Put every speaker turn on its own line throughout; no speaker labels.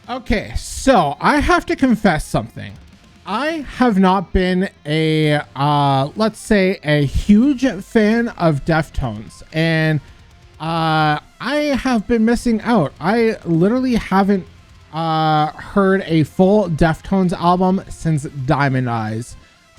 Okay, so I have to confess something. I have not been a, let's say, a huge fan of Deftones, and I have been missing out. I literally haven't heard a full Deftones album since Diamond Eyes.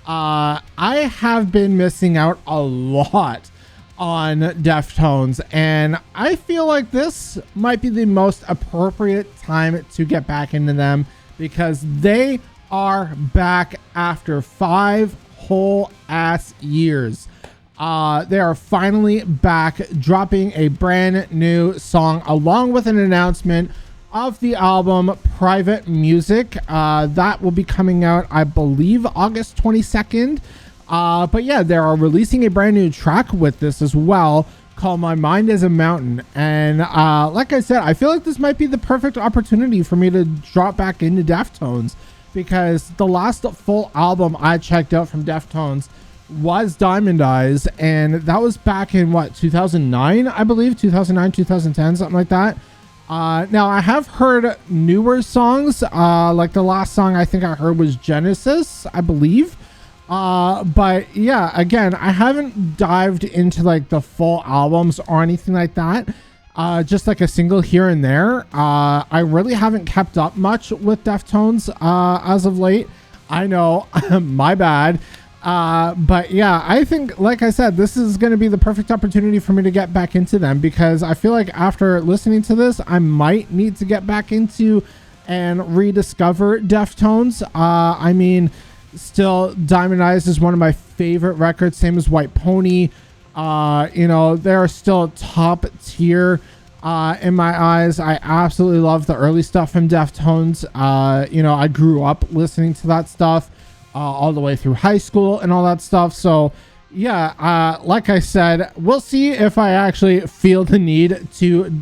I have been missing out a lot on Deftones, and I feel like this might be the most appropriate time to get back into them because they are back after 5 whole ass years. They are finally back, dropping a brand new song along with an announcement of the album Private Music. That will be coming out, I believe, August 22nd. But yeah, they are releasing a brand new track with this as well called My Mind is a Mountain. And like I said, I feel like this might be the perfect opportunity for me to drop back into Deftones because the last full album I checked out from Deftones was Diamond Eyes. And that was back in 2009, I believe, 2009, 2010, something like that. Now I have heard newer songs, like the last song I think I heard was Genesis, I believe. But yeah, again, I haven't dived into like the full albums or anything like that. Just like a single here and there. I really haven't kept up much with Deftones, as of late. I know, my bad. But yeah, I think, like I said, this is going to be the perfect opportunity for me to get back into them because I feel like after listening to this, I might need to get back into and rediscover Deftones. I mean, still, Diamond Eyes is one of my favorite records, same as White Pony. You know, they're still top tier in my eyes. I absolutely love the early stuff from Deftones. You know, I grew up listening to that stuff all the way through high school and all that stuff. So yeah, like I said, we'll see if I actually feel the need to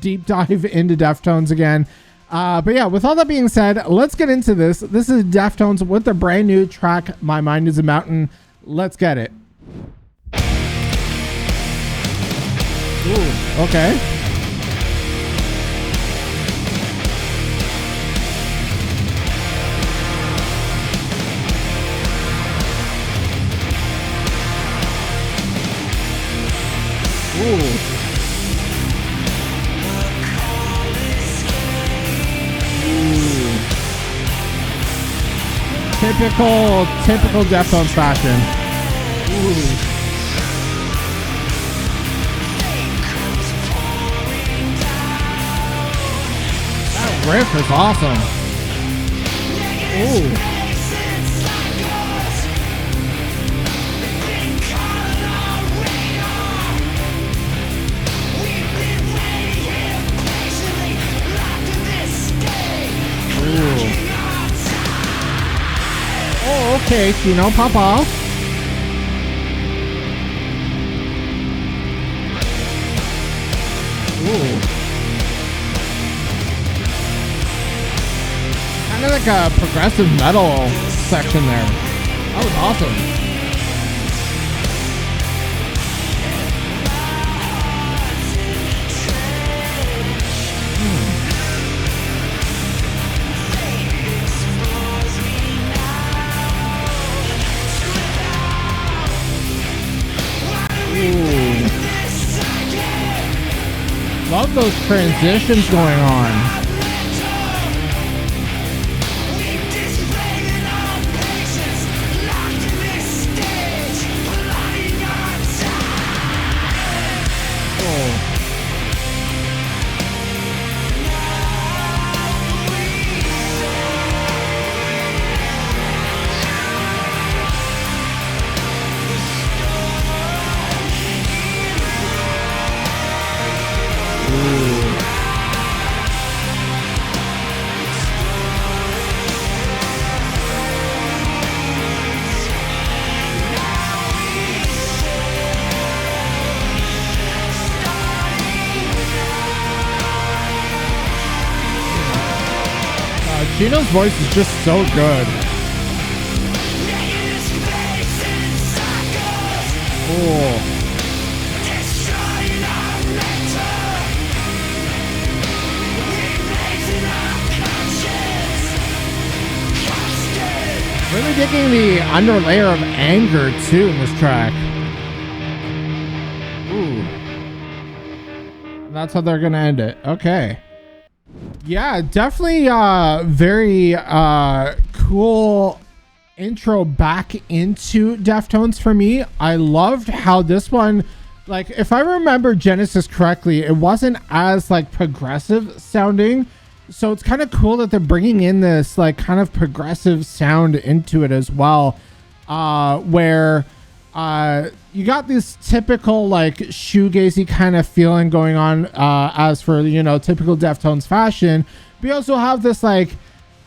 deep dive into Deftones again. But yeah, with all that being said, let's get into this. This is Deftones with their brand new track, My Mind is a Mountain. Let's get it. Ooh, okay. Ooh. Typical Deftones fashion. Ooh. That riff is awesome. Ooh. Oh, okay, Tino, pop off. Ooh. Kind of like a progressive metal section there. That was awesome. Love those transitions going on. Gino's voice is just so good. Oh. Really digging the underlayer of anger too in this track. Ooh. That's how they're gonna end it. Okay. Yeah, definitely very cool intro back into Deftones for me. I loved how this one, like, if I remember Genesis correctly, it wasn't as like progressive sounding. So it's kind of cool that they're bringing in this like kind of progressive sound into it as well, where you got this typical like shoegazy kind of feeling going on, as for, you know, typical Deftones fashion. But you also have this like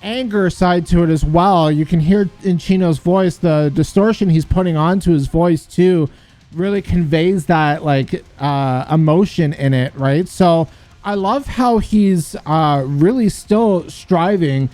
anger side to it as well. You can hear in Chino's voice, the distortion he's putting onto his voice too really conveys that like emotion in it, right? So I love how he's really still striving.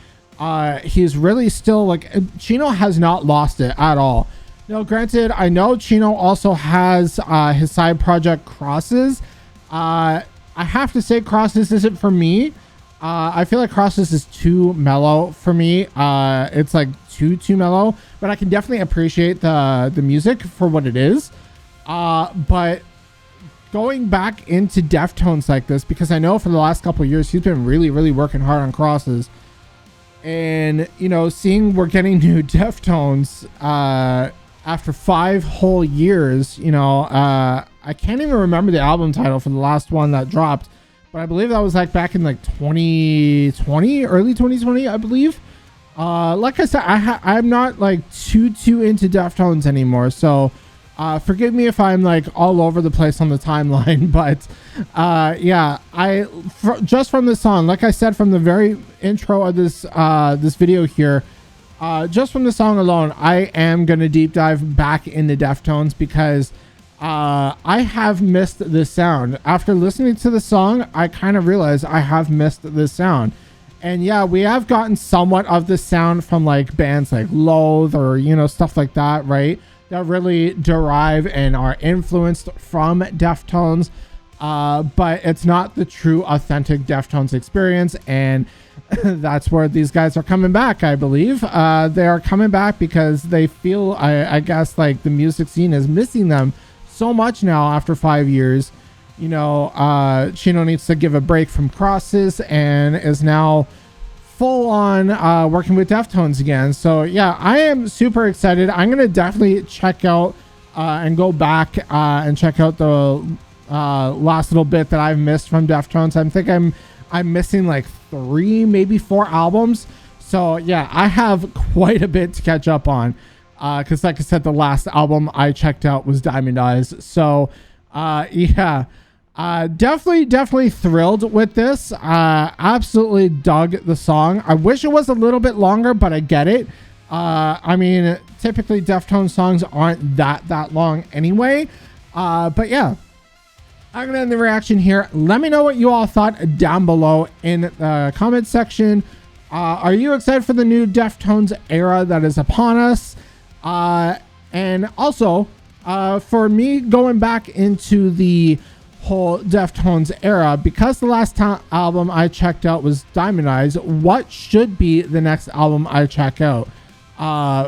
He's really still like, Chino has not lost it at all. Now, granted, I know Chino also has his side project Crosses. I have to say Crosses isn't for me. I feel like Crosses is too mellow for me. It's like too mellow, but I can definitely appreciate the music for what it is. But going back into Deftones like this, because I know for the last couple of years he's been really working hard on Crosses, and you know, seeing we're getting new Deftones after 5 whole years, you know, I can't even remember the album title for the last one that dropped, but I believe that was like back in like 2020, early 2020, I believe. Like I said, I'm not like too into Deftones anymore, so forgive me if I'm like all over the place on the timeline, but yeah, just from this song, like I said from the very intro of this this video here, just from the song alone, I am gonna deep dive back into Deftones, because I have missed this sound. After listening to the song, I kind of realized I have missed this sound. And yeah, we have gotten somewhat of this sound from like bands like Loathe or, you know, stuff like that, right? That really derive and are influenced from Deftones, but it's not the true authentic Deftones experience, and that's where these guys are coming back, I believe. They are coming back because they feel, I guess, like the music scene is missing them so much now after 5 years. You know, Chino needs to give a break from Crosses and is now full on working with Deftones again. So yeah, I am super excited. I'm gonna definitely check out and go back and check out the last little bit that I've missed from Deftones. I think I'm missing like 3, maybe 4 albums. So yeah, I have quite a bit to catch up on, because like I said, the last album I checked out was Diamond Eyes. So yeah, definitely thrilled with this. Absolutely dug the song. I wish it was a little bit longer, but I get it. I mean, typically Deftones songs aren't that long anyway. But yeah, I'm gonna end the reaction here. Let me know what you all thought down below in the comment section. Are you excited for the new Deftones era that is upon us? And also, for me going back into the whole Deftones era, because the last album I checked out was Diamond Eyes, what should be the next album I check out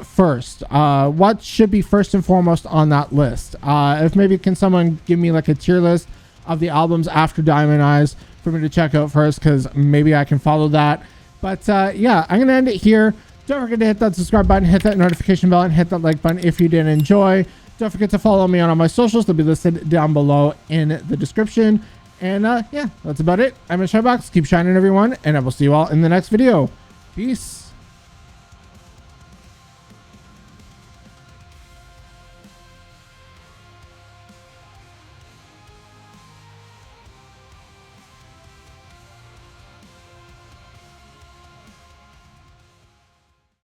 first? What should be first and foremost on that list? If maybe can someone give me like a tier list of the albums after Diamond Eyes for me to check out first, because maybe I can follow that. But yeah, I'm gonna end it here. Don't forget to hit that subscribe button, hit that notification bell, and hit that like button if you did enjoy. Don't forget to follow me on all my socials. They'll be listed down below in the description. And yeah, that's about it. I'm in Shybox. Keep shining, everyone, and I will see you all in the next video. Peace.